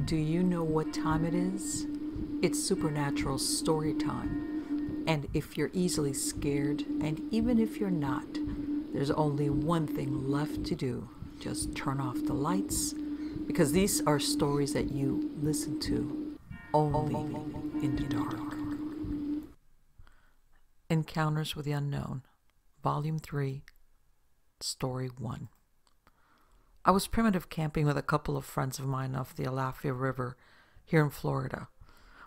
Do you know what time it is? It's supernatural story time. And if you're easily scared, and even if you're not, there's only one thing left to do. Just turn off the lights, because these are stories that you listen to only in the dark. Encounters with the Unknown, Volume 3, Story 1. I was primitive camping with a couple of friends of mine off the Alafia River here in Florida.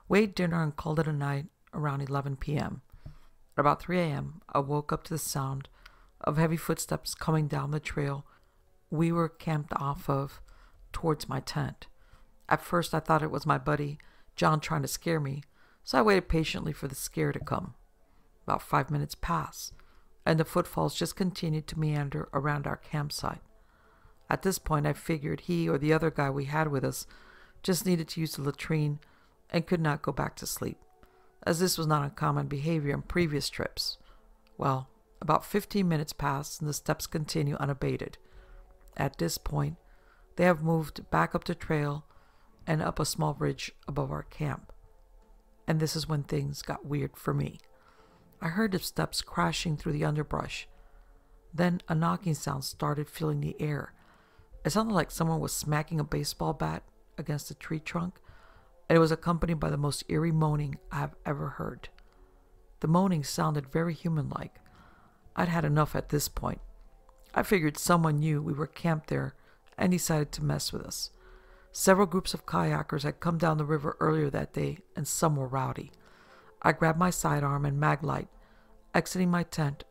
We ate dinner and called it a night around 11 p.m. At about 3 a.m., I woke up to the sound of heavy footsteps coming down the trail we were camped off of towards my tent. At first, I thought it was my buddy John trying to scare me, so I waited patiently for the scare to come. About 5 minutes passed, and the footfalls just continued to meander around our campsite. At this point, I figured he or the other guy we had with us just needed to use the latrine and could not go back to sleep, as this was not uncommon behavior on previous trips. Well, about 15 minutes pass and the steps continue unabated. At this point, they have moved back up the trail and up a small ridge above our camp. And this is when things got weird for me. I heard the steps crashing through the underbrush. Then a knocking sound started filling the air. It sounded like someone was smacking a baseball bat against a tree trunk, and it was accompanied by the most eerie moaning I have ever heard. The moaning sounded very human-like. I'd had enough at this point. I figured someone knew we were camped there and decided to mess with us. Several groups of kayakers had come down the river earlier that day, and some were rowdy. I grabbed my sidearm and maglite, exiting my tent,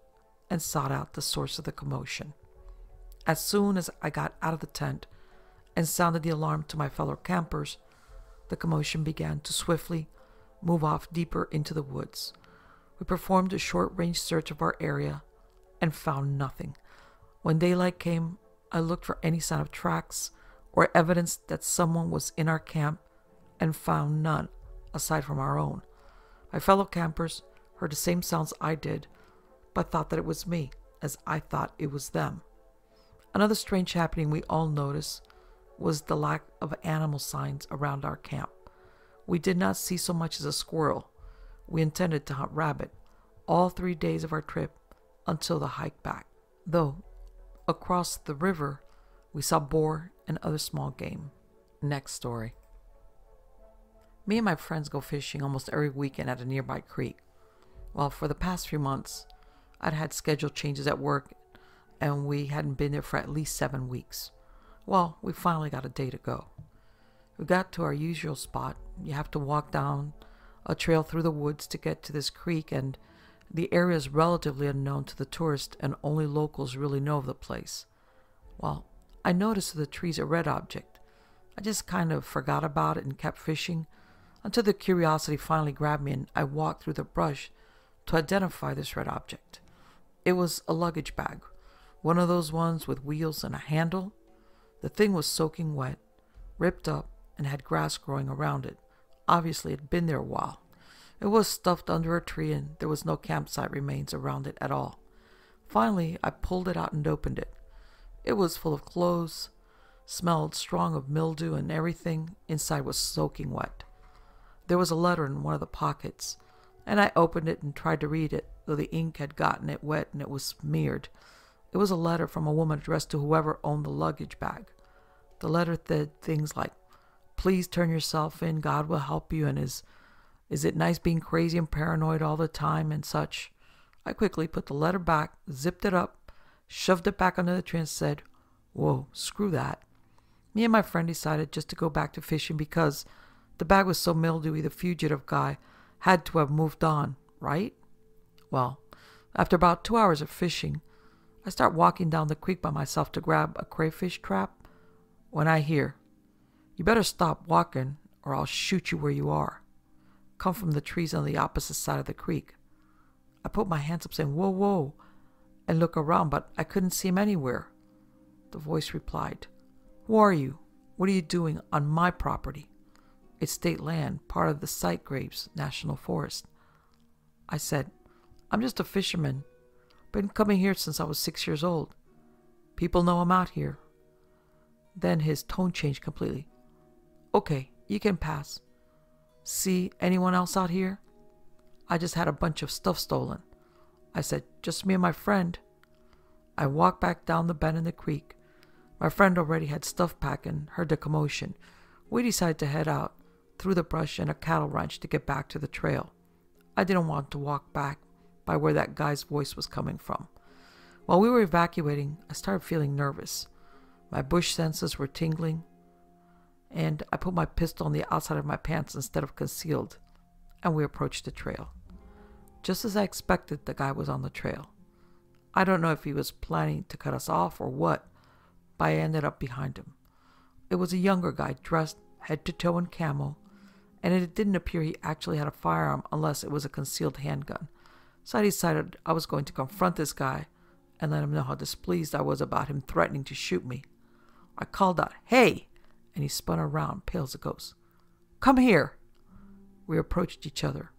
and sought out the source of the commotion. As soon as I got out of the tent and sounded the alarm to my fellow campers, the commotion began to swiftly move off deeper into the woods. We performed a short-range search of our area and found nothing. When daylight came, I looked for any sign of tracks or evidence that someone was in our camp and found none aside from our own. My fellow campers heard the same sounds I did, but thought that it was me, as I thought it was them. Another strange happening we all noticed was the lack of animal signs around our camp. We did not see so much as a squirrel. We intended to hunt rabbit all 3 days of our trip until the hike back, though across the river we saw boar and other small game. Next story. Me and my friends go fishing almost every weekend at a nearby creek. Well, for the past few months, I'd had schedule changes at work, and we hadn't been there for at least 7 weeks. Well, we finally got a day to go. We got to our usual spot. You have to walk down a trail through the woods to get to this creek, and the area is relatively unknown to the tourist, and only locals really know of the place. Well, I noticed the trees a red object. I just kind of forgot about it and kept fishing until the curiosity finally grabbed me, and I walked through the brush to identify this red object. It was a luggage bag, one of those ones with wheels and a handle. The thing was soaking wet, ripped up, and had grass growing around it. Obviously, it had been there a while. It was stuffed under a tree, and there was no campsite remains around it at all. Finally, I pulled it out and opened it. It was full of clothes, smelled strong of mildew, and everything inside was soaking wet. There was a letter in one of the pockets, and I opened it and tried to read it, though the ink had gotten it wet and it was smeared. It was a letter from a woman addressed to whoever owned the luggage bag. The letter said things like, "Please turn yourself in, God will help you, and is it nice being crazy and paranoid all the time," and such. I quickly put the letter back, zipped it up, shoved it back under the tree, and said, "Whoa, screw that." Me and my friend decided just to go back to fishing because the bag was so mildewy the fugitive guy had to have moved on, right? Well, after about 2 hours of fishing, I start walking down the creek by myself to grab a crayfish trap when I hear, "You better stop walking or I'll shoot you where you are," come from the trees on the opposite side of the creek. I put my hands up saying, "Whoa, whoa," and look around, but I couldn't see him anywhere. The voice replied, "Who are you? What are you doing on my property? It's state land, part of the Sightgraves National Forest." I said, "I'm just a fisherman. Been coming here since I was 6 years old. People know I'm out here." Then his tone changed completely. Okay, you can pass. See anyone else out here? I just had a bunch of stuff stolen. I said, just me and my friend. I walked back down the bend in the creek. My friend already had stuff packed and heard the commotion. We decided to head out through the brush and a cattle ranch to get back to the trail. I didn't want to walk back by where that guy's voice was coming from. While we were evacuating, I started feeling nervous. My bush senses were tingling, and I put my pistol on the outside of my pants instead of concealed, and we approached the trail. Just as I expected, the guy was on the trail. I don't know if he was planning to cut us off or what, but I ended up behind him. It was a younger guy dressed head to toe in camo, and it didn't appear he actually had a firearm unless it was a concealed handgun. So I decided I was going to confront this guy and let him know how displeased I was about him threatening to shoot me. I called out, "Hey!" and he spun around, pale as a ghost. "Come here!" We approached each other,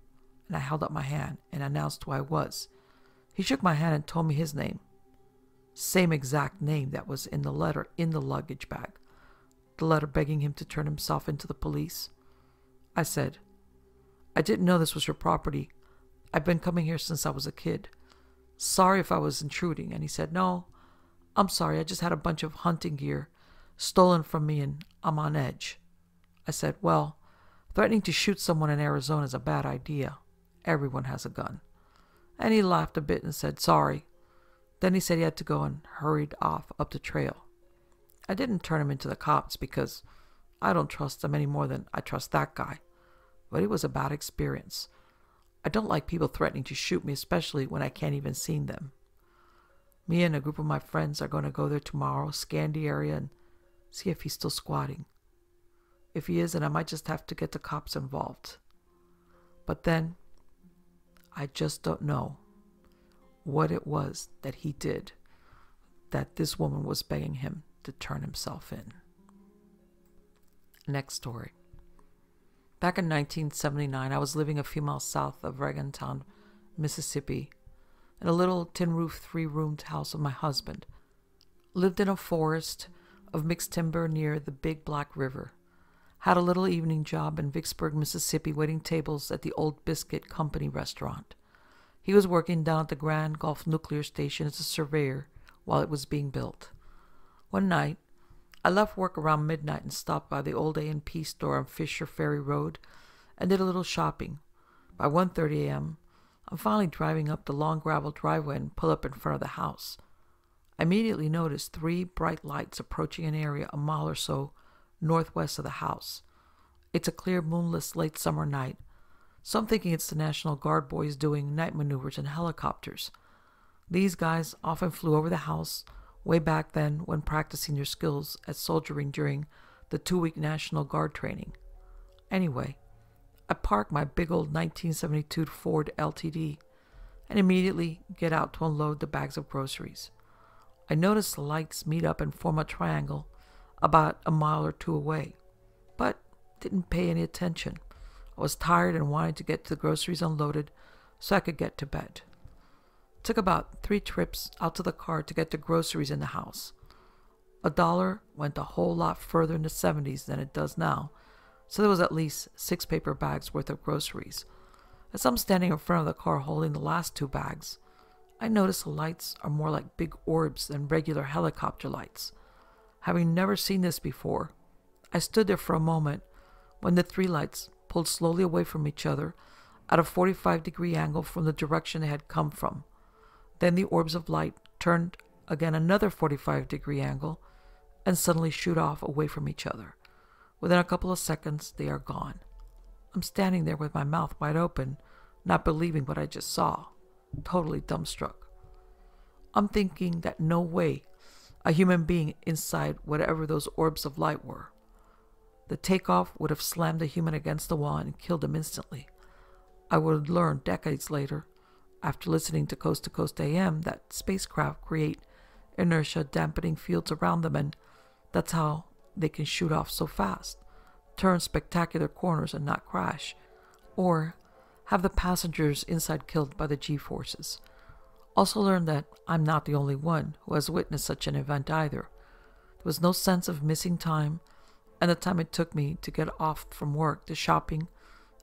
and I held up my hand and announced who I was. He shook my hand and told me his name. Same exact name that was in the letter in the luggage bag. The letter begging him to turn himself into the police. I said, "I didn't know this was your property. I've been coming here since I was a kid. Sorry if I was intruding." And he said, "No, I'm sorry. I just had a bunch of hunting gear stolen from me and I'm on edge." I said, "Well, threatening to shoot someone in Arizona is a bad idea. Everyone has a gun." And he laughed a bit and said, "Sorry." Then he said he had to go and hurried off up the trail. I didn't turn him into the cops because I don't trust them any more than I trust that guy. But it was a bad experience. I don't like people threatening to shoot me, especially when I can't even see them. Me and a group of my friends are going to go there tomorrow, scan the area, and see if he's still squatting. If he isn't, I might just have to get the cops involved. But then, I just don't know what it was that he did that this woman was begging him to turn himself in. Next story. Back in 1979, I was living a few miles south of Reagantown, Mississippi, in a little tin-roof 3-roomed house of my husband. Lived in a forest of mixed timber near the Big Black River. Had a little evening job in Vicksburg, Mississippi, waiting tables at the Old Biscuit Company restaurant. He was working down at the Grand Gulf Nuclear Station as a surveyor while it was being built. One night, I left work around midnight and stopped by the old A&P store on Fisher Ferry Road and did a little shopping. By 1:30 a.m., I'm finally driving up the long gravel driveway and pull up in front of the house. I immediately noticed 3 bright lights approaching an area a mile or so northwest of the house. It's a clear, moonless late summer night, so I'm thinking it's the National Guard boys doing night maneuvers in helicopters. These guys often flew over the house way back then when practicing their skills at soldiering during the 2-week National Guard training. Anyway, I park my big old 1972 Ford LTD and immediately get out to unload the bags of groceries. I notice the lights meet up and form a triangle about a mile or 2 away, but didn't pay any attention. I was tired and wanted to get the groceries unloaded so I could get to bed. Took about 3 trips out to the car to get the groceries in the house. $1 went a whole lot further in the 70s than it does now, so there was at least 6 paper bags worth of groceries. As I'm standing in front of the car holding the last 2 bags, I notice the lights are more like big orbs than regular helicopter lights. Having never seen this before, I stood there for a moment when the 3 lights pulled slowly away from each other at a 45-degree angle from the direction they had come from. Then the orbs of light turned again another 45-degree angle and suddenly shoot off away from each other. Within a couple of seconds, they are gone. I'm standing there with my mouth wide open, not believing what I just saw, totally dumbstruck. I'm thinking that no way a human being inside whatever those orbs of light were. The takeoff would have slammed the human against the wall and killed him instantly. I would learn decades later, after listening to Coast AM, that spacecraft create inertia dampening fields around them, and that's how they can shoot off so fast, turn spectacular corners and not crash, or have the passengers inside killed by the G-forces. Also learned that I'm not the only one who has witnessed such an event either. There was no sense of missing time and the time it took me to get off from work, the shopping,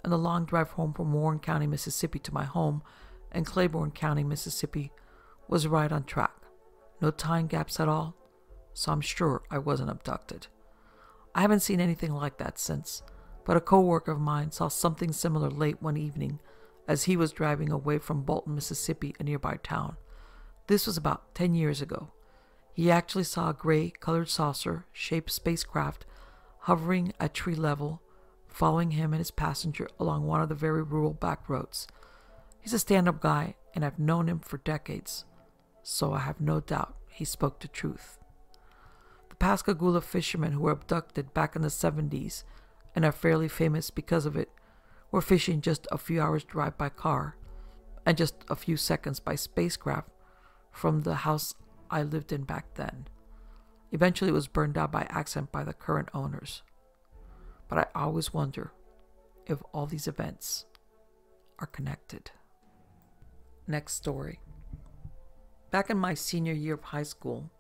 and the long drive home from Warren County, Mississippi to my home in Claiborne County, Mississippi was right on track. No time gaps at all, so I'm sure I wasn't abducted. I haven't seen anything like that since, but a co-worker of mine saw something similar late one evening as he was driving away from Bolton, Mississippi, a nearby town. This was about 10 years ago. He actually saw a gray-colored saucer-shaped spacecraft hovering at tree level, following him and his passenger along one of the very rural back roads. He's a stand-up guy, and I've known him for decades, so I have no doubt he spoke the truth. The Pascagoula fishermen who were abducted back in the 70s and are fairly famous because of it were fishing just a few hours' drive by car and just a few seconds by spacecraft from the house I lived in back then. Eventually it was burned out by accident by the current owners. But I always wonder if all these events are connected. Next story. Back in my senior year of high school,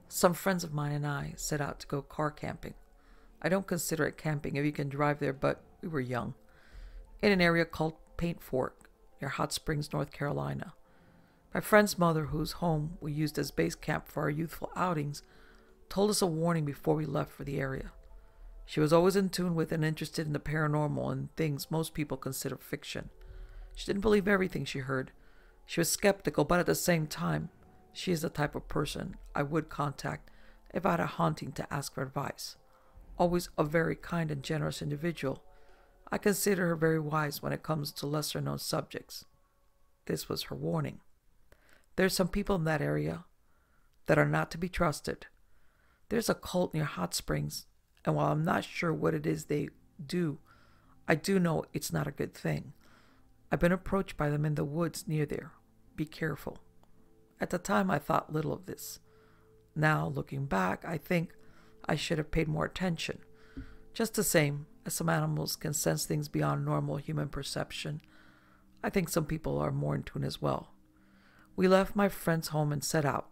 some friends of mine and I set out to go car camping. I don't consider it camping if you can drive there, but we were young. In an area called Paint Fork, near Hot Springs, North Carolina. My friend's mother, whose home we used as base camp for our youthful outings, told us a warning before we left for the area. She was always in tune with and interested in the paranormal and things most people consider fiction. She didn't believe everything she heard. She was skeptical, but at the same time, she is the type of person I would contact if I had a haunting to ask for advice. Always a very kind and generous individual, I consider her very wise when it comes to lesser-known subjects. This was her warning. There's some people in that area that are not to be trusted. There's a cult near Hot Springs, and while I'm not sure what it is they do, I do know it's not a good thing. I've been approached by them in the woods near there. Be careful. At the time, I thought little of this. Now, looking back, I think I should have paid more attention. Just the same as some animals can sense things beyond normal human perception, I think some people are more in tune as well. We left my friend's home and set out.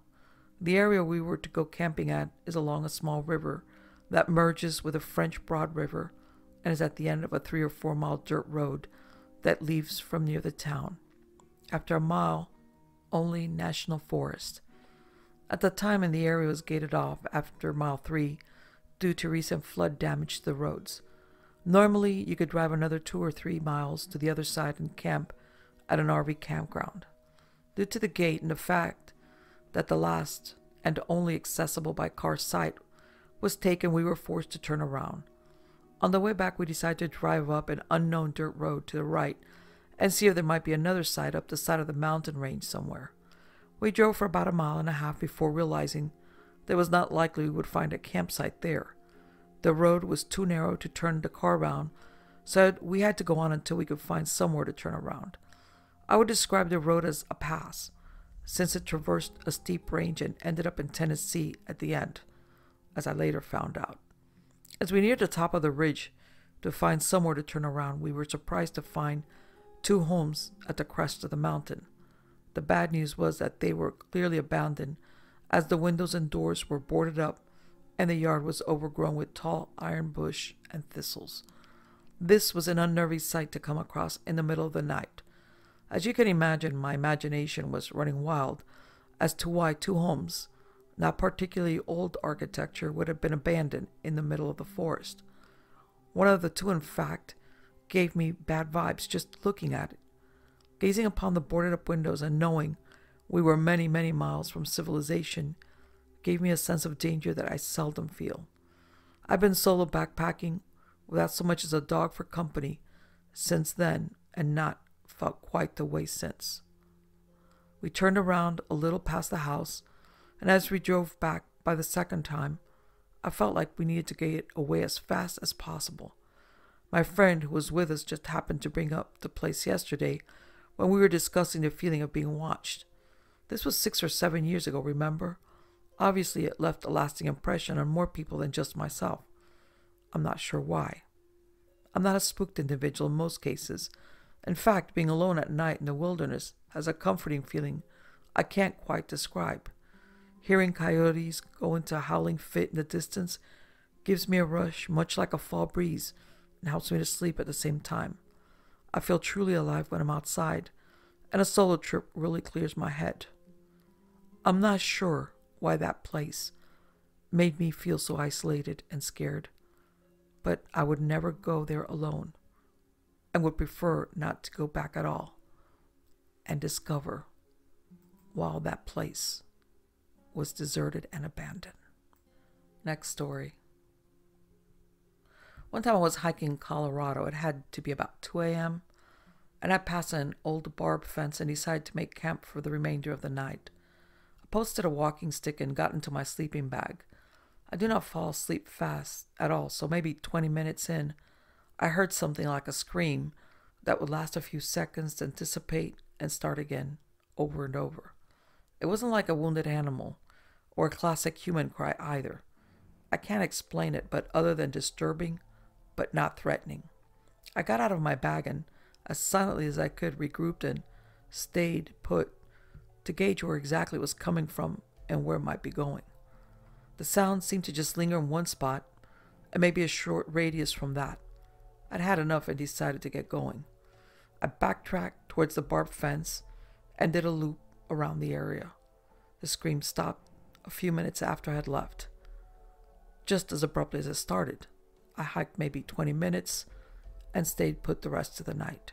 The area we were to go camping at is along a small river that merges with the French Broad River and is at the end of a 3 or 4 mile dirt road that leaves from near the town. After a mile, only national forest. At the time, the area was gated off after mile 3 due to recent flood damage to the roads. Normally, you could drive another 2 or 3 miles to the other side and camp at an RV campground. Due to the gate and the fact that the last and only accessible by car site was taken, we were forced to turn around. On the way back, we decided to drive up an unknown dirt road to the right and see if there might be another site up the side of the mountain range somewhere. We drove for about 1.5 miles before realizing that it was not likely we would find a campsite there. The road was too narrow to turn the car around, so we had to go on until we could find somewhere to turn around. I would describe the road as a pass, since it traversed a steep range and ended up in Tennessee at the end, as I later found out. As we neared the top of the ridge to find somewhere to turn around, we were surprised to find 2 homes at the crest of the mountain. The bad news was that they were clearly abandoned, as the windows and doors were boarded up and the yard was overgrown with tall iron bush and thistles. This was an unnerving sight to come across in the middle of the night. As you can imagine, my imagination was running wild as to why 2 homes, not particularly old architecture, would have been abandoned in the middle of the forest. One of the 2, in fact, gave me bad vibes just looking at it. Gazing upon the boarded-up windows and knowing we were many, many miles from civilization gave me a sense of danger that I seldom feel. I've been solo backpacking without so much as a dog for company since then, and not felt quite the way since. We turned around a little past the house, and as we drove back by the second time, I felt like we needed to get away as fast as possible. My friend who was with us just happened to bring up the place yesterday when we were discussing the feeling of being watched. This was 6 or 7 years ago, remember? Obviously, it left a lasting impression on more people than just myself. I'm not sure why. I'm not a spooked individual in most cases. In fact, being alone at night in the wilderness has a comforting feeling I can't quite describe. Hearing coyotes go into a howling fit in the distance Gives me a rush, much like a fall breeze, and helps me to sleep at the same time. I feel truly alive when I'm outside, and a solo trip really clears my head. I'm not sure why that place made me feel so isolated and scared, but I would never go there alone and would prefer not to go back at all and discover while that place was deserted and abandoned. Next story. One time I was hiking in Colorado. It had to be about 2 a.m., and I passed an old barbed fence and decided to make camp for the remainder of the night. I posted a walking stick and got into my sleeping bag. I do not fall asleep fast at all, so maybe 20 minutes in, I heard something like a scream that would last a few seconds, then dissipate and start again, over and over. It wasn't like a wounded animal or a classic human cry either. I can't explain it, but other than disturbing, but not threatening. I got out of my bag and, as silently as I could, regrouped and stayed put to gauge where exactly it was coming from and where it might be going. The sound seemed to just linger in one spot, and maybe a short radius from that. I'd had enough and decided to get going. I backtracked towards the barbed fence and did a loop around the area. The scream stopped a few minutes after I had left. Just as abruptly as it started, I hiked maybe 20 minutes and stayed put the rest of the night.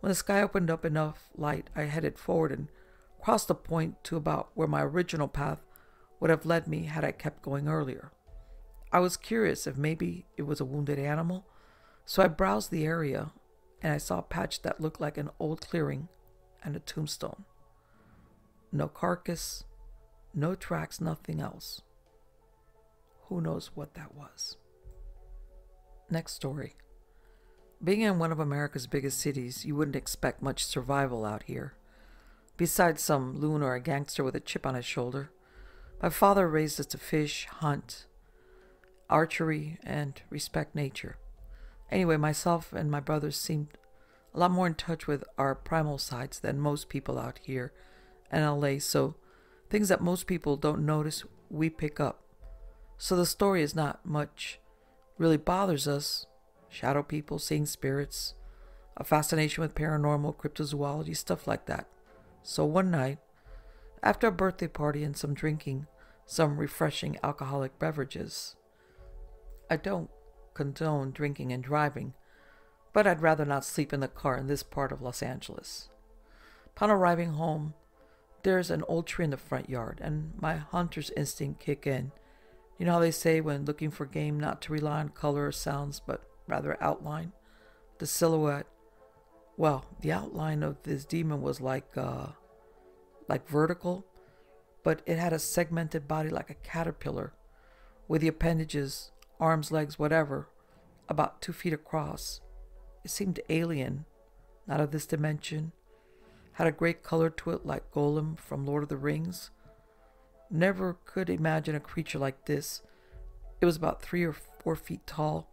When the sky opened up enough light, I headed forward and crossed the point to about where my original path would have led me had I kept going earlier. I was curious if maybe it was a wounded animal, so I browsed the area and I saw a patch that looked like an old clearing and a tombstone. No carcass, no tracks, nothing else. Who knows what that was? Next story. Being in one of America's biggest cities, you wouldn't expect much survival out here. Besides some loon or a gangster with a chip on his shoulder, my father raised us to fish, hunt, archery, and respect nature. Anyway, myself and my brothers seemed a lot more in touch with our primal sides than most people out here in LA, so things that most people don't notice, we pick up. So the story is not much really bothers us. Shadow people, seeing spirits, a fascination with paranormal, cryptozoology, stuff like that. So one night, after a birthday party and some drinking, some refreshing alcoholic beverages. I don't condone drinking and driving, but I'd rather not sleep in the car in this part of Los Angeles. Upon arriving home, there's an old tree in the front yard, and my hunter's instinct kick in. You know how they say when looking for game not to rely on color or sounds, but rather outline? The silhouette. Well, the outline of this demon was like vertical, but it had a segmented body like a caterpillar, with the appendages, arms, legs, whatever, about 2 feet across. It seemed alien, not of this dimension. Had a great color to it like Golem from Lord of the Rings. Never could imagine a creature like this. It was about 3 or 4 feet tall.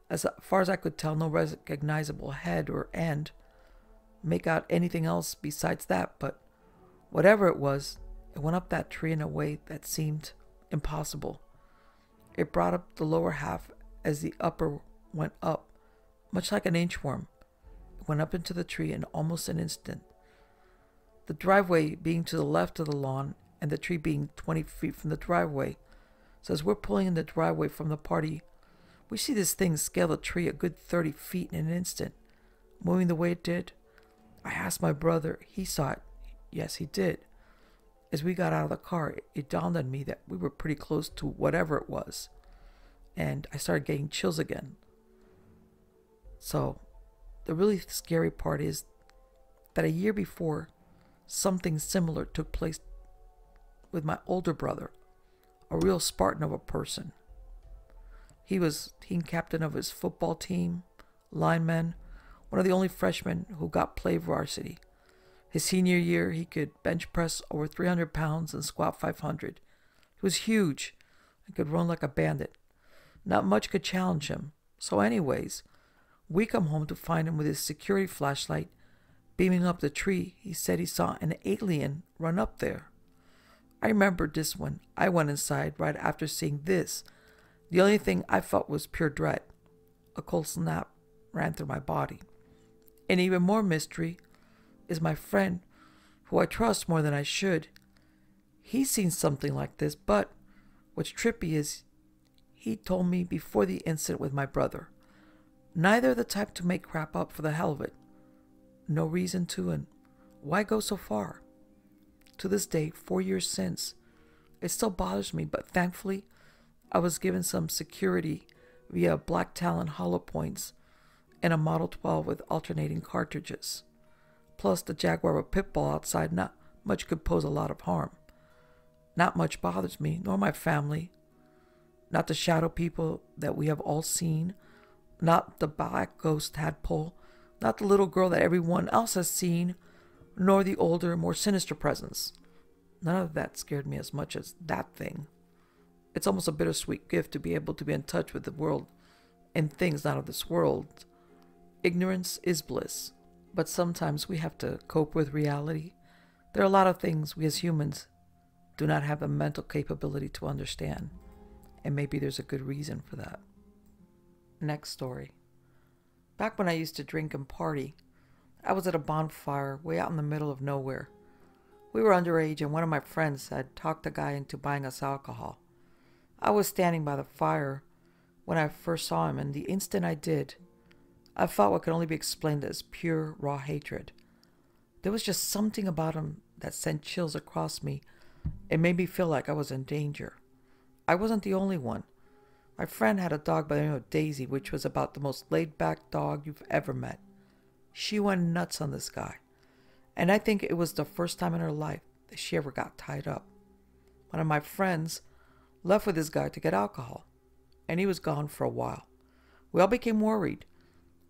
As far as I could tell, no recognizable head or end. Make out anything else besides that, but whatever it was, it went up that tree in a way that seemed impossible. It brought up the lower half as the upper went up, much like an inchworm. It went up into the tree in almost an instant. The driveway being to the left of the lawn and the tree being 20 feet from the driveway. So as we're pulling in the driveway from the party, we see this thing scale the tree a good 30 feet in an instant, moving the way it did. I asked my brother. He saw it. Yes, he did. As we got out of the car, it dawned on me that we were pretty close to whatever it was. And I started getting chills again. So, the really scary part is that a year before, something similar took place with my older brother, a real Spartan of a person. He was team captain of his football team, lineman, one of the only freshmen who got play varsity. His senior year, he could bench press over 300 pounds and squat 500. He was huge and could run like a bandit. Not much could challenge him. So anyways, we come home to find him with his security flashlight beaming up the tree. He said he saw an alien run up there. I remembered this when I went inside right after seeing this The only thing I felt was pure dread. A cold snap ran through my body. And even more mystery is my friend, who I trust more than I should. He's seen something like this, but what's trippy is he told me before the incident with my brother. Neither the type to make crap up for the hell of it. No reason to, and why go so far? To this day, 4 years since, it still bothers me, but thankfully, I was given some security via Black Talon hollow points and a Model 12 with alternating cartridges. Plus, the Jaguar with pitbull outside, not much could pose a lot of harm. Not much bothers me, nor my family. Not the shadow people that we have all seen. Not the black ghost tadpole. Not the little girl that everyone else has seen. Nor the older, more sinister presence. None of that scared me as much as that thing. It's almost a bittersweet gift to be able to be in touch with the world and things not of this world. Ignorance is bliss, but sometimes we have to cope with reality. There are a lot of things we as humans do not have the mental capability to understand, and maybe there's a good reason for that. Next story. Back when I used to drink and party, I was at a bonfire way out in the middle of nowhere. We were underage, and one of my friends had talked a guy into buying us alcohol. I was standing by the fire when I first saw him, and the instant I did, I felt what could only be explained as pure, raw hatred. There was just something about him that sent chills across me. It made me feel like I was in danger. I wasn't the only one. My friend had a dog by the name of Daisy, which was about the most laid-back dog you've ever met. She went nuts on this guy, and I think it was the first time in her life that she ever got tied up. One of my friends left with this guy to get alcohol, and he was gone for a while. We all became worried.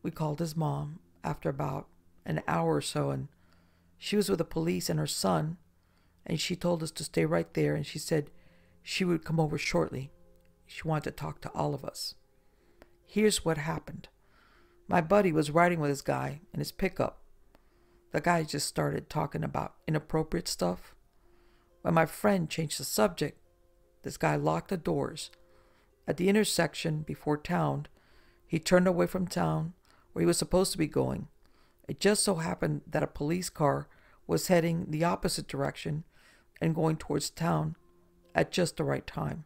We called his mom after about an hour or so, and she was with the police and her son, and she told us to stay right there, and she said she would come over shortly. She wanted to talk to all of us. Here's what happened. My buddy was riding with this guy in his pickup. The guy just started talking about inappropriate stuff. When my friend changed the subject, this guy locked the doors. At the intersection before town, he turned away from town where he was supposed to be going. It just so happened that a police car was heading the opposite direction and going towards town at just the right time.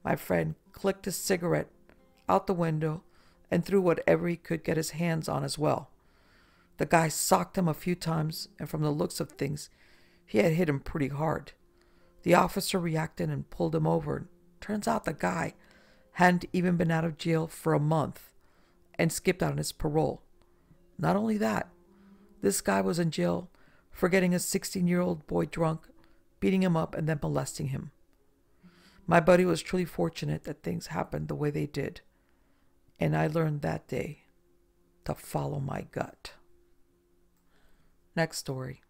My friend clicked his cigarette out the window and threw whatever he could get his hands on as well. The guy socked him a few times, and from the looks of things, he had hit him pretty hard. The officer reacted and pulled him over. Turns out the guy hadn't even been out of jail for a month and skipped out on his parole. Not only that, this guy was in jail for getting a 16-year-old boy drunk, beating him up, and then molesting him. My buddy was truly fortunate that things happened the way they did, and I learned that day to follow my gut. Next story.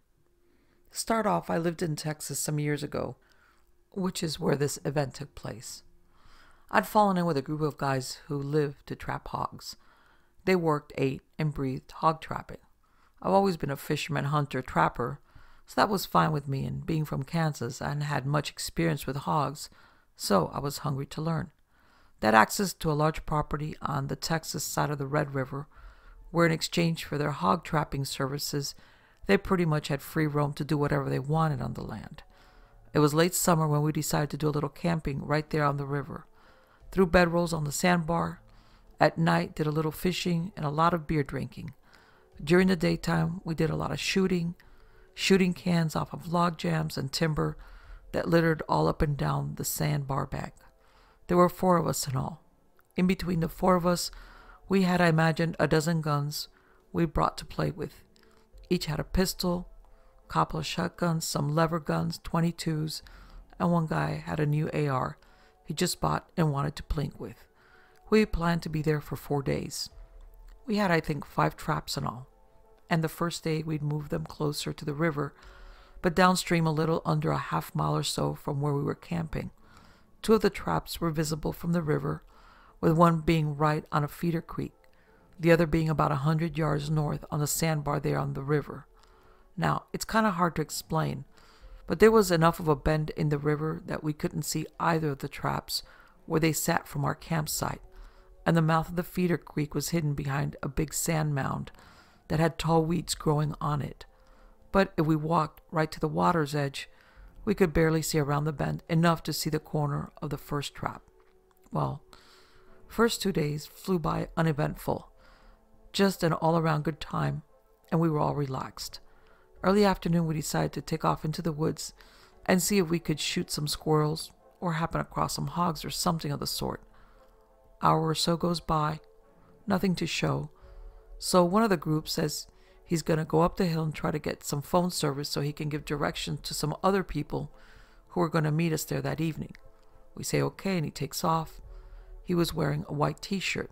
To start off, I lived in Texas some years ago, which is where this event took place. I'd fallen in with a group of guys who lived to trap hogs. They worked, ate, and breathed hog trapping. I've always been a fisherman, hunter, trapper, so that was fine with me, and being from Kansas, I hadn't had much experience with hogs, so I was hungry to learn. They had access to a large property on the Texas side of the Red River, where in exchange for their hog trapping services, they pretty much had free roam to do whatever they wanted on the land. It was late summer when we decided to do a little camping right there on the river. Threw bedrolls on the sandbar. At night, did a little fishing and a lot of beer drinking. During the daytime, we did a lot of shooting cans off of log jams and timber that littered all up and down the sandbar bank. There were 4 of us in all. In between the 4 of us, we had, I imagine, a dozen guns we brought to play with. Each had a pistol, a couple of shotguns, some lever guns, 22s, and one guy had a new AR he just bought and wanted to plink with. We planned to be there for 4 days. We had, I think, 5 traps in all, and the first day we'd move them closer to the river, but downstream a little under a half-mile or so from where we were camping. 2 of the traps were visible from the river, with one being right on a feeder creek, the other being about 100 yards north on the sandbar there on the river. Now, it's kind of hard to explain, but there was enough of a bend in the river that we couldn't see either of the traps where they sat from our campsite, and the mouth of the feeder creek was hidden behind a big sand mound that had tall weeds growing on it. But if we walked right to the water's edge, we could barely see around the bend enough to see the corner of the first trap. Well, first 2 days flew by uneventful, just an all-around good time, and we were all relaxed. Early afternoon, we decided to take off into the woods and see if we could shoot some squirrels or happen across some hogs or something of the sort. Hour or so goes by, nothing to show, so one of the group says he's going to go up the hill and try to get some phone service so he can give directions to some other people who are going to meet us there that evening. We say okay, and he takes off. He was wearing a white t-shirt.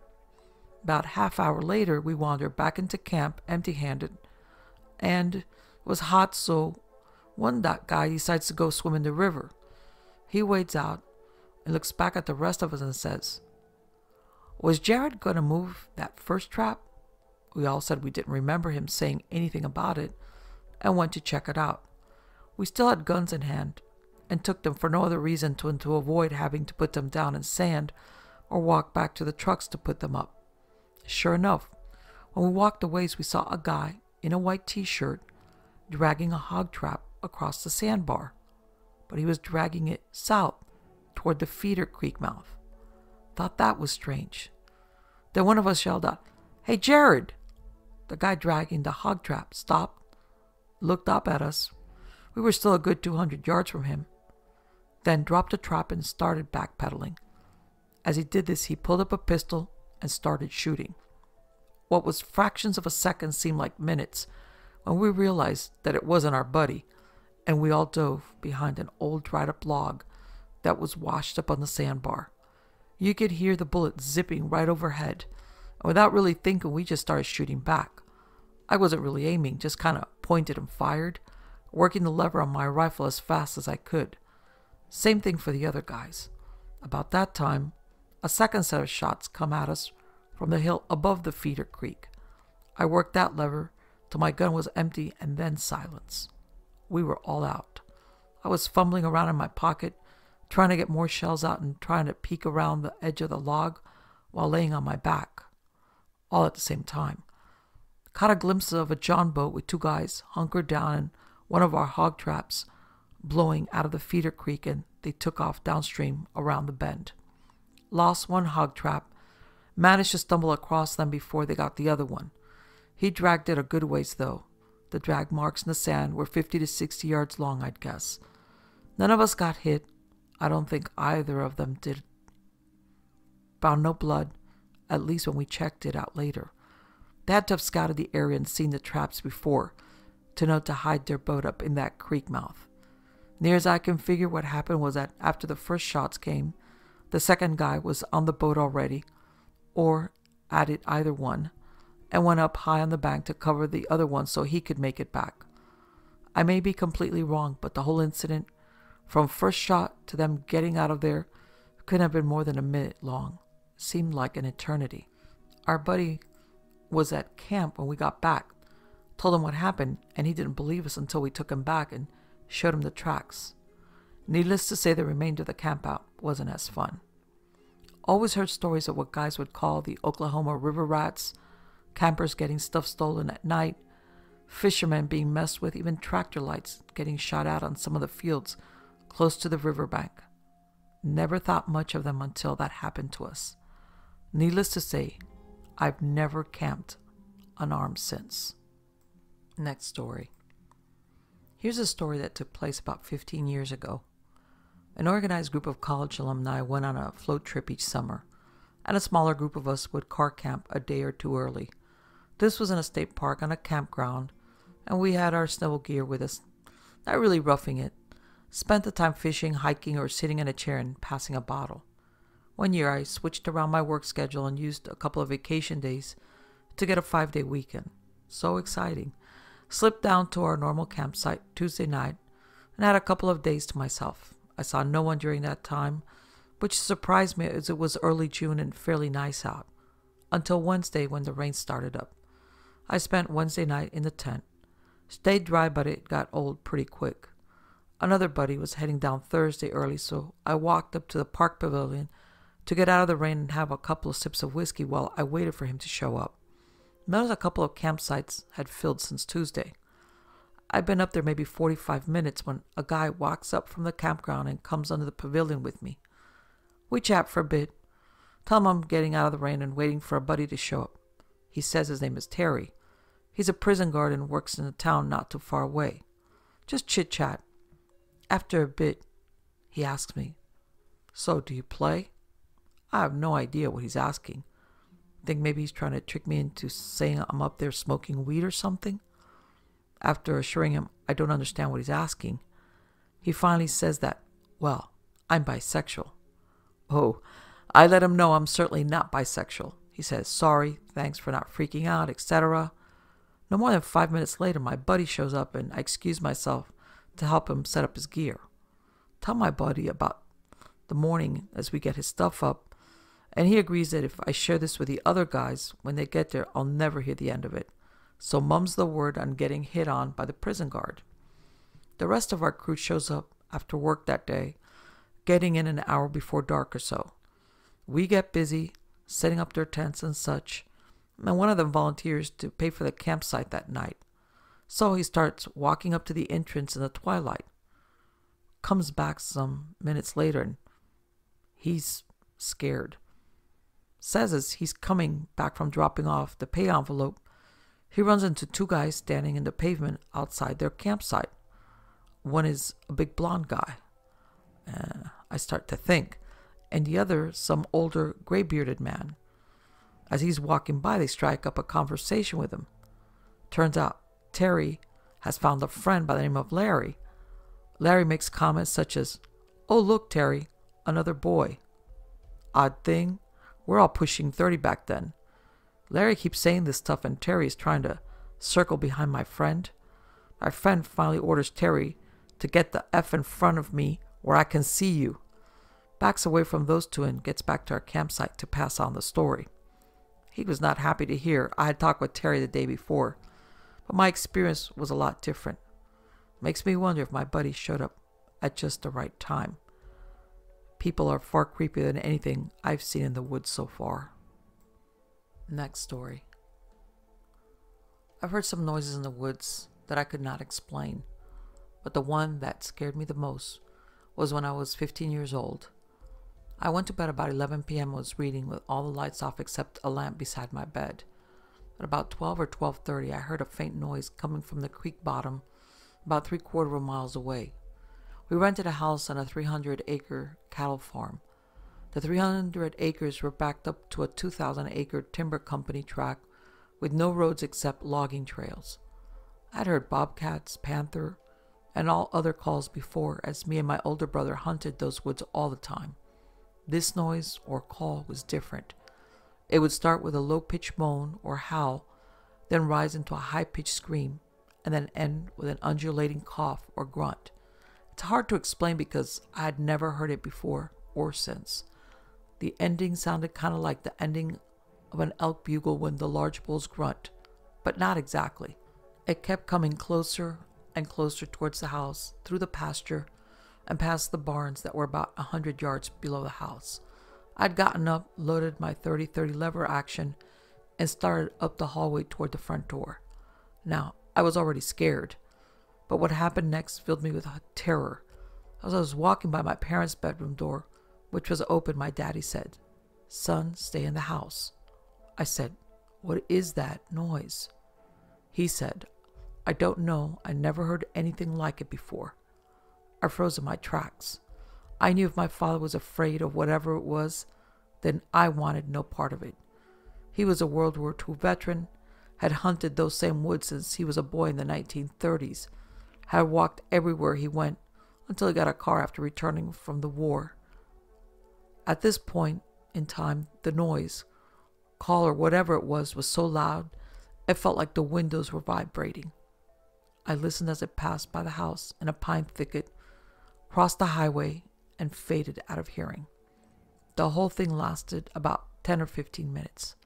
About half hour later, we wander back into camp empty-handed, and it was hot, so one guy decides to go swim in the river. He wades out and looks back at the rest of us and says, "Was Jared going to move that first trap?" We all said we didn't remember him saying anything about it and went to check it out. We still had guns in hand and took them for no other reason than to avoid having to put them down in sand or walk back to the trucks to put them up. Sure enough, when we walked a ways, we saw a guy in a white t-shirt dragging a hog trap across the sandbar, but he was dragging it south toward the feeder creek mouth. Thought that was strange. Then one of us yelled out, "Hey, Jared!" The guy dragging the hog trap stopped, looked up at us. We were still a good 200 yards from him, then dropped the trap and started backpedaling. As he did this, he pulled up a pistol and started shooting. What was fractions of a second seemed like minutes when we realized that it wasn't our buddy, and we all dove behind an old dried-up log that was washed up on the sandbar. You could hear the bullet zipping right overhead, and without really thinking, we just started shooting back. I wasn't really aiming, just kind of pointed and fired, working the lever on my rifle as fast as I could. Same thing for the other guys. About that time, a second set of shots come at us from the hill above the feeder creek. I worked that lever till my gun was empty and then silence. We were all out. I was fumbling around in my pocket, trying to get more shells out and trying to peek around the edge of the log while laying on my back, all at the same time. Caught a glimpse of a John boat with two guys hunkered down in one of our hog traps blowing out of the feeder creek, and they took off downstream around the bend. Lost one hog trap, managed to stumble across them before they got the other one. He dragged it a good ways though. The drag marks in the sand were 50 to 60 yards long, I'd guess. None of us got hit. I don't think either of them did. Found no blood, at least when we checked it out later. They had to have scouted the area and seen the traps before to know to hide their boat up in that creek mouth. Near as I can figure, what happened was that after the first shots came, the second guy was on the boat already, or at it, either one, and went up high on the bank to cover the other one so he could make it back. I may be completely wrong, but the whole incident, from first shot to them getting out of there, couldn't have been more than a minute long. Seemed like an eternity. Our buddy was at camp when we got back, told him what happened, and he didn't believe us until we took him back and showed him the tracks. Needless to say, the remainder of the campout wasn't as fun. Always heard stories of what guys would call the Oklahoma river rats, campers getting stuff stolen at night, fishermen being messed with, even tractor lights getting shot out on some of the fields close to the riverbank. Never thought much of them until that happened to us. Needless to say, I've never camped unarmed since. Next story. Here's a story that took place about 15 years ago. An organized group of college alumni went on a float trip each summer, and a smaller group of us would car camp a day or two early. This was in a state park on a campground, and we had our snow gear with us, not really roughing it. Spent the time fishing, hiking, or sitting in a chair and passing a bottle. One year I switched around my work schedule and used a couple of vacation days to get a 5-day weekend. So exciting. Slipped down to our normal campsite Tuesday night and had a couple of days to myself. I saw no one during that time, which surprised me as it was early June and fairly nice out, until Wednesday when the rain started up. I spent Wednesday night in the tent. Stayed dry, but it got old pretty quick. Another buddy was heading down Thursday early, so I walked up to the park pavilion to get out of the rain and have a couple of sips of whiskey while I waited for him to show up. Noticed a couple of campsites had filled since Tuesday. I'd been up there maybe 45 minutes when a guy walks up from the campground and comes under the pavilion with me. We chat for a bit. Tell him I'm getting out of the rain and waiting for a buddy to show up. He says his name is Terry. He's a prison guard and works in a town not too far away. Just chit-chat. After a bit, he asks me, "So, do you play?" I have no idea what he's asking. Think maybe he's trying to trick me into saying I'm up there smoking weed or something? After assuring him I don't understand what he's asking, he finally says that, well, I'm bisexual. Oh, I let him know I'm certainly not bisexual. He says, sorry, thanks for not freaking out, etc. No more than 5 minutes later, my buddy shows up and I excuse myself to help him set up his gear. Tell my buddy about the morning as we get his stuff up, and he agrees that if I share this with the other guys, when they get there, I'll never hear the end of it. So mum's the word on getting hit on by the prison guard. The rest of our crew shows up after work that day, getting in an hour before dark or so. We get busy, setting up their tents and such, and one of them volunteers to pay for the campsite that night. So he starts walking up to the entrance in the twilight. Comes back some minutes later and he's scared. Says as he's coming back from dropping off the pay envelope, he runs into two guys standing in the pavement outside their campsite. One is a big blonde guy. I start to think. And the other, some older, gray-bearded man. As he's walking by, they strike up a conversation with him. Turns out Terry has found a friend by the name of Larry. Larry makes comments such as, "Oh, look, Terry, another boy." Odd thing, we're all pushing 30 back then. Larry keeps saying this stuff and Terry is trying to circle behind my friend. My friend finally orders Terry to get the F in front of me where I can see you. Backs away from those two and gets back to our campsite to pass on the story. He was not happy to hear I had talked with Terry the day before, but my experience was a lot different. Makes me wonder if my buddy showed up at just the right time. People are far creepier than anything I've seen in the woods so far. Next story. I've heard some noises in the woods that I could not explain, but the one that scared me the most was when I was 15 years old. I went to bed about 11 p.m. and was reading with all the lights off except a lamp beside my bed. At about 12 or 12:30, I heard a faint noise coming from the creek bottom about 3/4 miles away. We rented a house on a 300-acre cattle farm. The 300 acres were backed up to a 2,000-acre timber company tract with no roads except logging trails. I'd heard bobcats, panther, and all other calls before, as me and my older brother hunted those woods all the time. This noise or call was different. It would start with a low-pitched moan or howl, then rise into a high-pitched scream, and then end with an undulating cough or grunt. It's hard to explain because I had never heard it before or since. The ending sounded kind of like the ending of an elk bugle when the large bulls grunt, but not exactly. It kept coming closer and closer towards the house, through the pasture, and past the barns that were about 100 yards below the house. I'd gotten up, loaded my 30-30 lever action, and started up the hallway toward the front door. Now, I was already scared, but what happened next filled me with terror. As I was walking by my parents' bedroom door, which was open, my daddy said, "Son, stay in the house." I said, "What is that noise?" He said, "I don't know. I never heard anything like it before." I froze in my tracks. I knew if my father was afraid of whatever it was, then I wanted no part of it. He was a World War II veteran, had hunted those same woods since he was a boy in the 1930s, had walked everywhere he went until he got a car after returning from the war. At this point in time, the noise, call or whatever it was so loud, it felt like the windows were vibrating. I listened as it passed by the house in a pine thicket, crossed the highway, and faded out of hearing. The whole thing lasted about 10 or 15 minutes.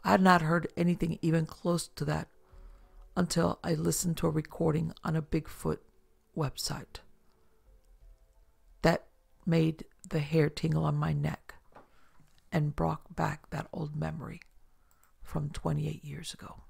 I had not heard anything even close to that until I listened to a recording on a Bigfoot website. That made the hair tingle on my neck. and brought back that old memory from 28 years ago.